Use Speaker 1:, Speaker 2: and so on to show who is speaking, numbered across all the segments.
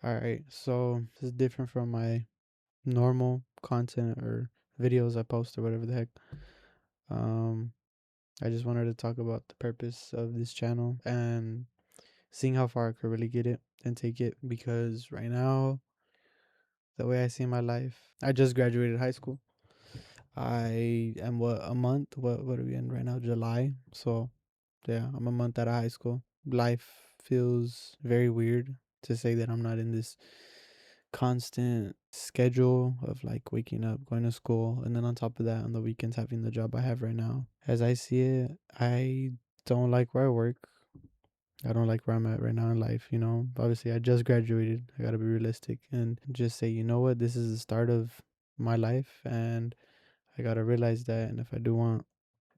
Speaker 1: All right, so this is different from my normal content or videos I post or whatever the heck. Um, I just wanted to talk about the purpose of this channel and seeing how far I could really get it and take it. Because right now, the way I see my life, I just graduated high school. I am a month? What are we in right now? July. So yeah, I'm a month out of high school. Life feels very weird to say that I'm not in this constant schedule of like waking up, going to school, and then on top of that, on the weekends, having the job I have right now. As I see it, I don't like where I work. I don't like where I'm at right now in life. Obviously, I just graduated. I got to be realistic and just say, you know what, this is the start of my life, and I got to realize that. And if I do want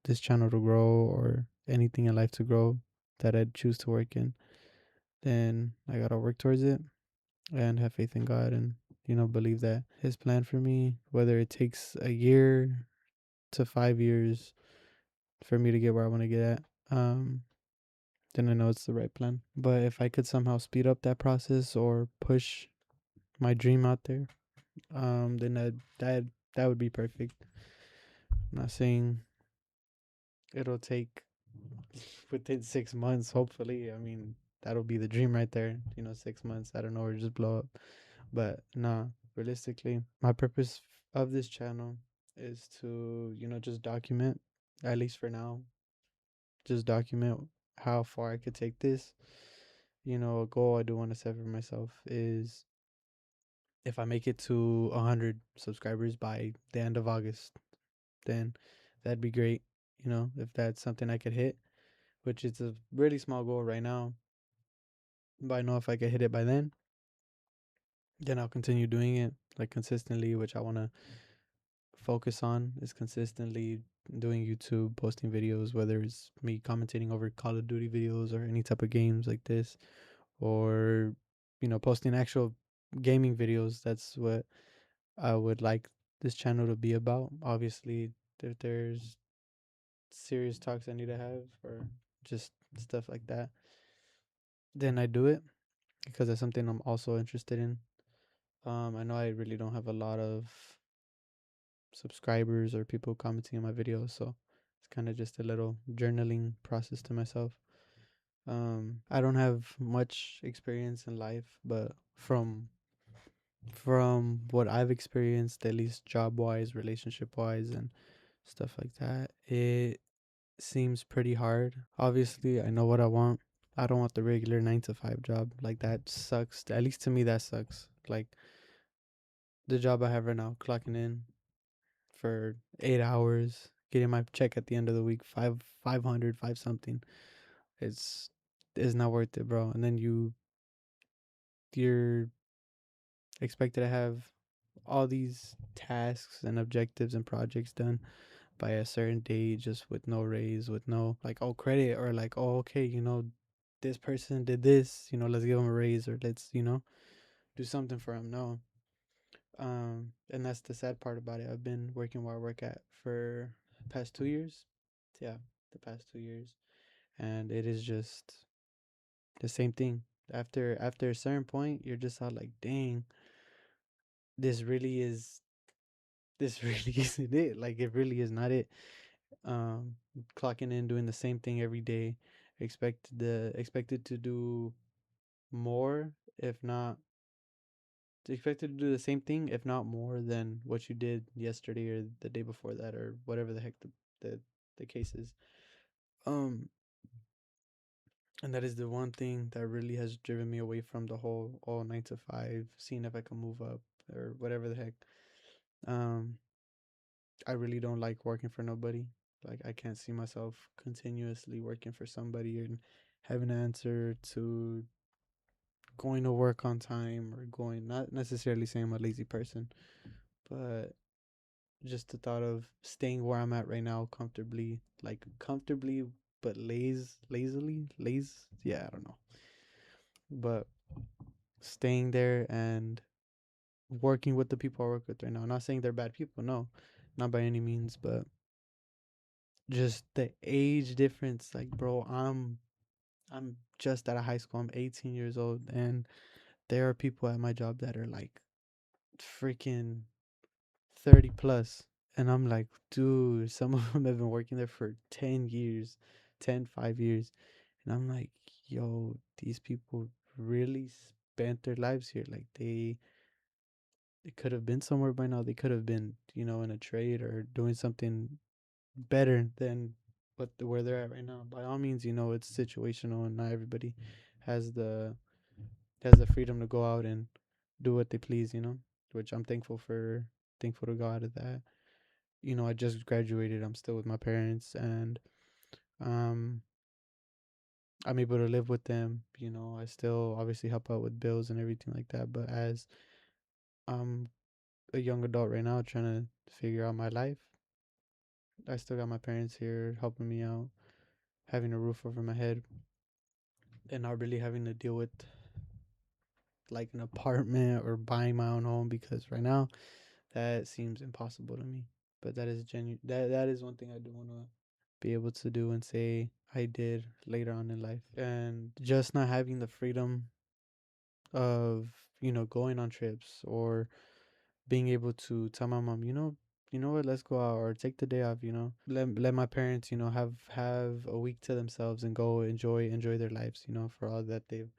Speaker 1: this channel to grow or anything in life to grow that I choose to work in, then I got to work towards it and have faith in God and believe that his plan for me, whether it takes a year to 5 years for me to get where I want to get at, then I know it's the right plan. But if I could somehow speed up that process or push my dream out there, then that would be perfect. I'm not saying it'll take within 6 months, hopefully. I mean, that'll be the dream right there. 6 months, I don't know, or just blow up. But nah, realistically, my purpose of this channel is to, just document, at least for now, just document how far I could take this. A goal I do want to set for myself is if I make it to 100 subscribers by the end of August, then that'd be great. If that's something I could hit, which is a really small goal right now, but I know if I could hit it by then I'll continue doing it like consistently, which I want to focus on is consistently doing YouTube, posting videos, whether it's me commentating over Call of Duty videos or any type of games like this, or posting actual gaming videos. That's what I would like this channel to be about. Obviously, if there's serious talks I need to have or just stuff like that, then I do it because that's something I'm also interested in. I know I really don't have a lot of subscribers or people commenting on my videos, so it's kind of just a little journaling process to myself. I don't have much experience in life, but from what I've experienced, at least job wise, relationship wise, and stuff like that, it seems pretty hard. Obviously, I know what I want. I don't want the regular 9 to 5 job. Like that sucks. At least to me, that sucks. Like the job I have right now, clocking in for 8 hours, getting my check at the end of the week, 500, five something. It's not worth it, bro. And then you're expected to have all these tasks and objectives and projects done by a certain date, just with no raise, with no like credit, or like okay, this person did this, let's give them a raise, or let's do something for them. No. And that's the sad part about it. I've been working where I work at for the past 2 years. Yeah, the past 2 years, and it is just the same thing. After a certain point, you're just all like, dang, this really is this really isn't it. Like it really is not it. Um, Clocking in, doing the same thing every day, expected to do more, if not expected to do the same thing, if not more than what you did yesterday or the day before that or whatever the heck the, the case is. Um, and that is the one thing that really has driven me away from the whole 9 to 5, seeing if I can move up or whatever the heck. Um, I really don't like working for nobody. Like I can't see myself continuously working for somebody and having to answer to going to work on time or going, not necessarily saying I'm a lazy person, but just the thought of staying where I'm at right now comfortably, like comfortably, but lazily, yeah, I don't know. But staying there and working with the people I work with right now. I'm not saying they're bad people, no, not by any means, but just the age difference. Like, bro, I'm just out of high school. I'm 18 years old, and there are people at my job that are like freaking 30 plus. And I'm like, dude, some of them have been working there for 10 years, 5 years. And I'm like, yo, these people really spent their lives here. Like they could have been somewhere by now. They could have been, in a trade or doing something better than where they're at right now. By all means, it's situational and not everybody has the freedom to go out and do what they please, which I'm thankful to God at that. I just graduated. I'm still with my parents, and um I'm able to live with them. I still obviously help out with bills and everything like that, but as I'm a young adult right now trying to figure out my life, I still got my parents here helping me out, having a roof over my head, and not really having to deal with like an apartment or buying my own home, because right now that seems impossible to me. But that is genuine. That is one thing I do want to be able to do and say I did later on in life. And just not having the freedom of, going on trips or being able to tell my mom, what, let's go out or take the day off, let my parents, have a week to themselves and go enjoy their lives, for all that they've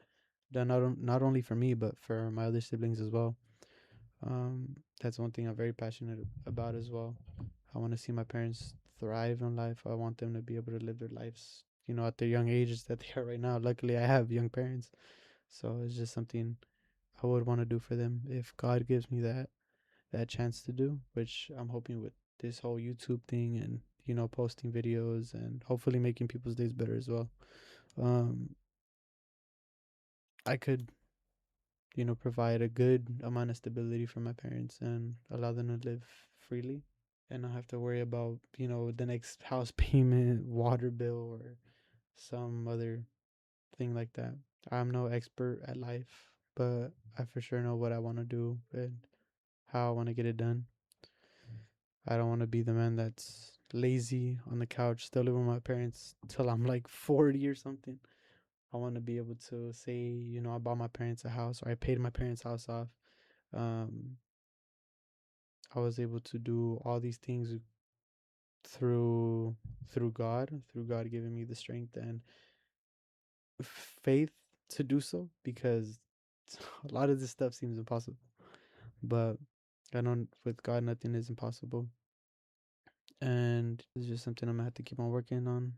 Speaker 1: done, not only for me but for my other siblings as well. That's one thing I'm very passionate about as well. I want to see my parents thrive in life. I want them to be able to live their lives, at their young ages that they are right now. Luckily, I have young parents, so it's just something I would want to do for them if God gives me that chance to do, which I'm hoping with this whole YouTube thing and posting videos and hopefully making people's days better as well. Um, I could provide a good amount of stability for my parents and allow them to live freely and not have to worry about, the next house payment, water bill, or some other thing like that. I'm no expert at life, but I for sure know what I want to do and how I want to get it done. I don't want to be the man that's lazy on the couch, still living with my parents till I'm like 40 or something. I want to be able to say, I bought my parents a house or I paid my parents' house off. Um, I was able to do all these things through through God giving me the strength and faith to do so, because a lot of this stuff seems impossible. But I know with God nothing is impossible. And it's just something I'm gonna have to keep on working on.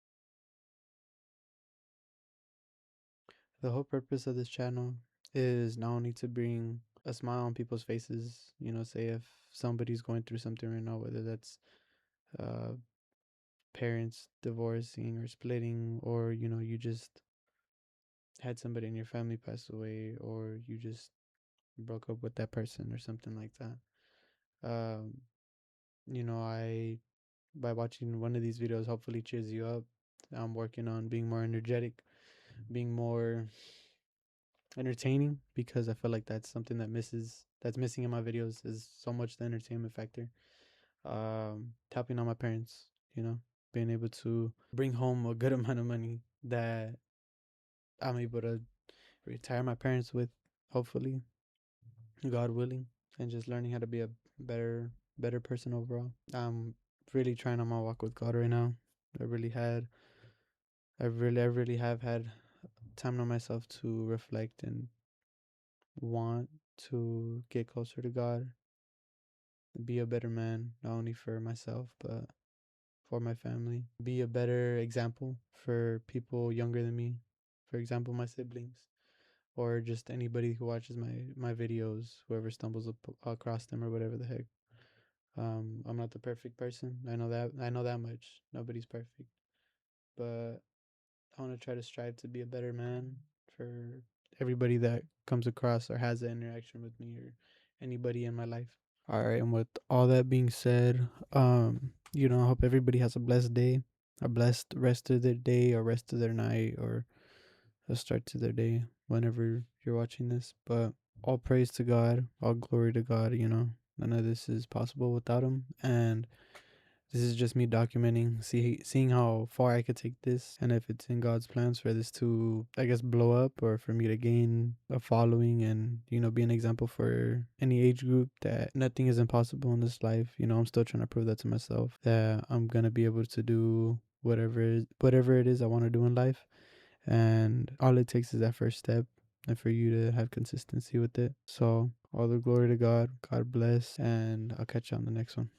Speaker 1: The whole purpose of this channel is not only to bring a smile on people's faces, say if somebody's going through something right now, whether that's uh parents divorcing or splitting, or you just had somebody in your family pass away, or you just broke up with that person or something like that. um I, by watching one of these videos, hopefully cheers you up. I'm working on being more energetic, being more entertaining, because I feel like that's something that's missing in my videos, is so much the entertainment factor. Tapping on my parents, being able to bring home a good amount of money that I'm able to retire my parents with, hopefully, God willing, and just learning how to be a better person overall. I'm really trying on my walk with God right now. I really had I really have had time to myself to reflect and want to get closer to God, be a better man, not only for myself but for my family, be a better example for people younger than me, for example my siblings, or just anybody who watches my videos, whoever stumbles across them or whatever the heck. I'm not the perfect person. I know that much. Nobody's perfect, but I want to try to strive to be a better man for everybody that comes across or has an interaction with me, or anybody in my life. All right, and with all that being said, I hope everybody has a blessed day, a blessed rest of their day or rest of their night, or a start to their day whenever you're watching this. But all praise to God, all glory to God, none of this is possible without him. And This is just me documenting, seeing how far I could take this, and if it's in God's plans for this to, I guess, blow up, or for me to gain a following, and be an example for any age group that nothing is impossible in this life. I'm still trying to prove that to myself, that I'm gonna be able to do whatever it is I want to do in life, and all it takes is that first step, and for you to have consistency with it. So all the glory to God. God bless, and I'll catch you on the next one.